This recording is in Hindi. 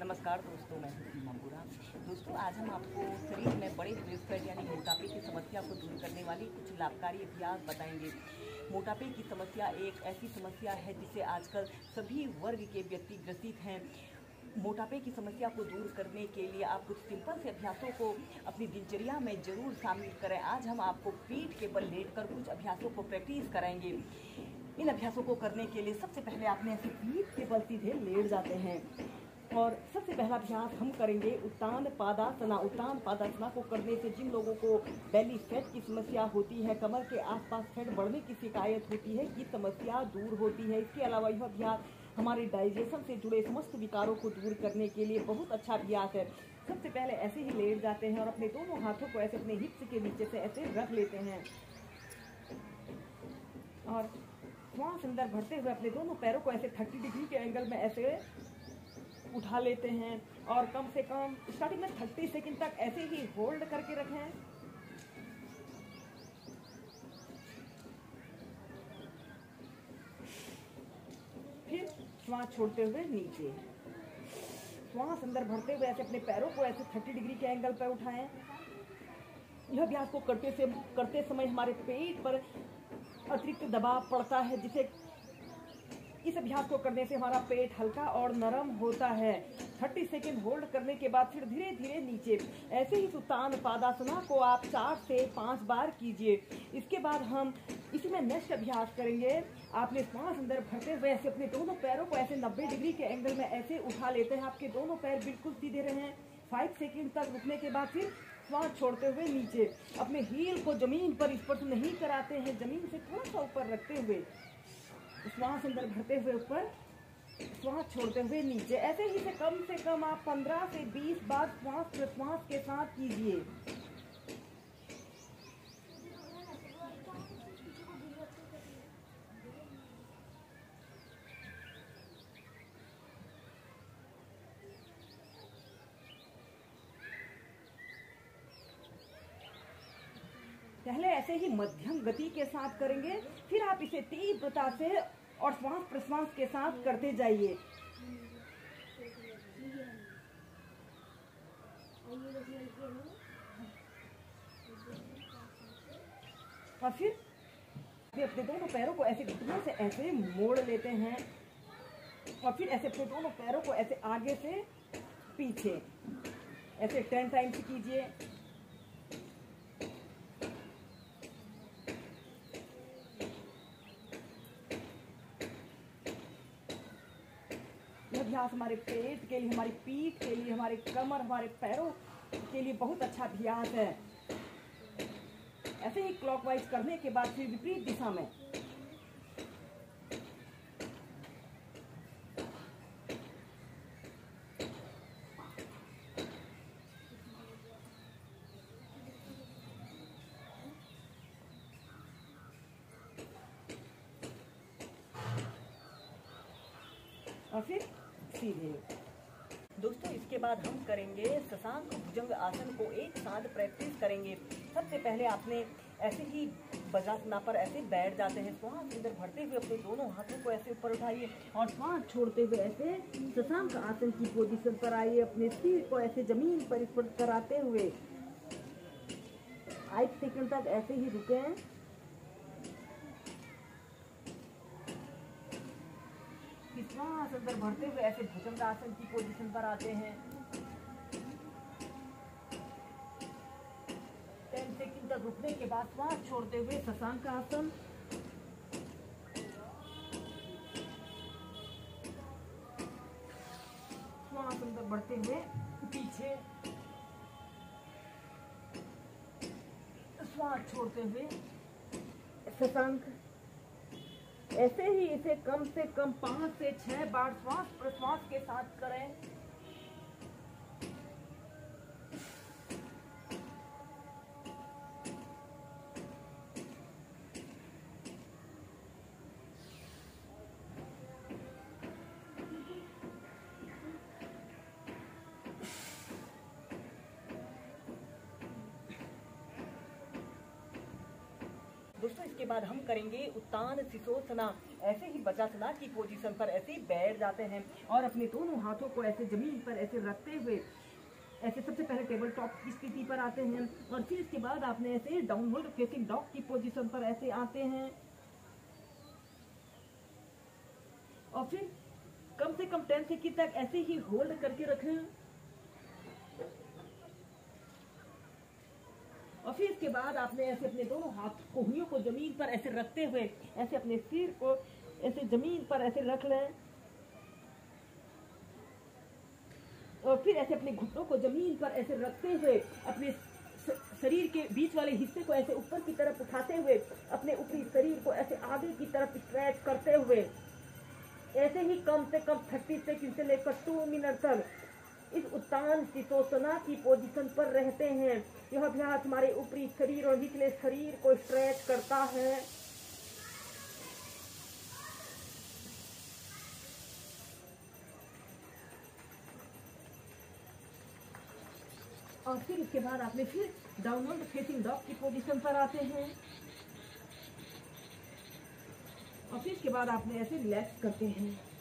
नमस्कार दोस्तों, मैं हूं सीमा बुरा। दोस्तों, आज हम आपको शरीर में बड़े ब्रेस्ट यानी मोटापे की समस्या को दूर करने वाली कुछ लाभकारी अभ्यास बताएंगे। मोटापे की समस्या एक ऐसी समस्या है जिसे आजकल सभी वर्ग के व्यक्ति ग्रसित हैं। मोटापे की समस्या को दूर करने के लिए आप कुछ सिंपल से अभ्यासों को अपनी दिनचर्या में जरूर शामिल करें। आज हम आपको पीठ के बल लेटकर कुछ अभ्यासों को प्रैक्टिस कराएंगे। इन अभ्यासों को करने के लिए सबसे पहले आपने ऐसे पीठ के बल सीधे लेट जाते हैं और सबसे पहला अभ्यास हम करेंगे उत्तान पादासना। उत्तान पादासना को करने से जिन लोगों को बेली फैट की समस्या होती है, कमर के आसपास फैट बढ़ने की शिकायत होती है, ये समस्या दूर होती है। इसके अलावा यह अभ्यास हमारे डाइजेशन से जुड़े समस्त विकारों को दूर करने के लिए बहुत अच्छा अभ्यास है। सबसे पहले ऐसे ही लेट जाते हैं और अपने दोनों हाथों को ऐसे अपने हिप्स के नीचे से ऐसे रख लेते हैं और श्वास अंदर भरते हुए अपने दोनों पैरों को ऐसे 30 डिग्री के एंगल में ऐसे उठा लेते हैं और कम से कम स्टार्टिंग में 30 सेकंड तक ऐसे ही होल्ड करके रखें। फिर श्वास छोड़ते हुए नीचे, श्वास अंदर भरते हुए ऐसे अपने पैरों को ऐसे 30 डिग्री के एंगल पर उठाएं। यह अभ्यास को करते समय हमारे पेट पर अतिरिक्त दबाव पड़ता है, जिसे इस अभ्यास को करने से हमारा पेट हल्का और नरम होता है। 30 सेकंड होल्ड करने के बाद फिर धीरे धीरे नीचे। ऐसे ही उत्तान पादासना को आप 4 से 5 बार कीजिए। इसके बाद हम इसी में नेक्स्ट अभ्यास करेंगे। आपने श्वास अंदर भरते हुए ऐसे अपने दोनों पैरों को ऐसे 90 डिग्री के एंगल में ऐसे उठा लेते हैं। आपके दोनों पैर बिल्कुल सीधे रहें। 5 सेकंड तक रुकने के बाद फिर श्वास छोड़ते हुए नीचे। अपने हील को जमीन पर स्पर्श नहीं कराते हैं, जमीन से थोड़ा सा ऊपर रखते हुए श्वास अंदर भरते हुए ऊपर, श्वास छोड़ते हुए नीचे। ऐसे ही से कम आप 15 से 20 बार श्वास प्रश्वास के साथ कीजिए। पहले ऐसे ही मध्यम गति के साथ करेंगे, फिर आप इसे तीव्रता से और श्वास प्रश्वास के साथ करते जाइए। और फिर अपने दोनों पैरों को ऐसे घुटनों से ऐसे मोड़ लेते हैं और फिर ऐसे अपने दोनों पैरों को ऐसे आगे से पीछे ऐसे 10 टाइम्स कीजिए। यह अभ्यास हमारे पेट के लिए, हमारी पीठ के लिए, हमारे कमर, हमारे पैरों के लिए बहुत अच्छा अभ्यास है। ऐसे ही क्लॉकवाइज करने के बाद फिर विपरीत दिशा में। और फिर सीधे। दोस्तों, इसके बाद हम करेंगे शशांक भुजंग आसन को एक साथ प्रैक्टिस करेंगे। सबसे पहले आपने ऐसे ही वज्रासना पर ऐसे बैठ जाते हैं। श्वास अंदर भरते हुए अपने दोनों हाथों को ऐसे ऊपर उठाइए और श्वास छोड़ते हुए ऐसे शशांक आसन की पोजीशन पर आइए। अपने सिर को ऐसे जमीन पर स्पर्श कराते हुए 5 सेकंड तक ऐसे ही रुकें। श्वास अंदर भरते हुए ऐसे भुजंगासन की पोजीशन पर आते हैं। 10 सेकंड तक रुकने के बाद श्वास छोड़ते हुए शशांक आसन। श्वास अंदर बढ़ते हुए पीछे, श्वास छोड़ते हुए शशांक। ऐसे ही इसे कम से कम 5 से 6 बार श्वास प्रश्वास के साथ करें। दोस्तों इसके बाद हम करेंगे उत्तान शीर्षासना। ऐसे ही वज्रासना की पोजीशन पर ऐसे बैठ जाते हैं और अपने दोनों हाथों को ऐसे जमीन पर ऐसे रखते हुए ऐसे सबसे पहले टेबल टॉप की स्थिति पर आते हैं और फिर इसके बाद आपने ऐसे डाउनवर्ड फेसिंग डॉग की पोजीशन पर ऐसे आते हैं और फिर कम से कम 10 सेकंड तक ऐसे ही होल्ड करके रखें और फिर इसके बाद आपने ऐसे अपने दोनों हाथ कोहनियों को जमीन पर ऐसे रखते हुए ऐसे अपने सिर को ऐसे जमीन पर ऐसे रख लें और फिर ऐसे अपने घुटनों को जमीन पर ऐसे रखते हुए अपने शरीर के बीच वाले हिस्से को ऐसे ऊपर की तरफ उठाते हुए अपने ऊपरी शरीर को ऐसे आगे की तरफ स्ट्रेच करते हुए ऐसे ही कम से कम 30 सेकंड से लेकर 2 मिनट तक इस उत्तान शीर्षासना की पोजीशन पर रहते हैं। यह अभ्यास हमारे ऊपरी शरीर और निचले शरीर को स्ट्रेच करता है। और फिर इसके बाद आपने फिर डाउनवर्ड फेसिंग डॉग की पोजीशन पर आते हैं और फिर इसके बाद आपने ऐसे रिलैक्स करते हैं।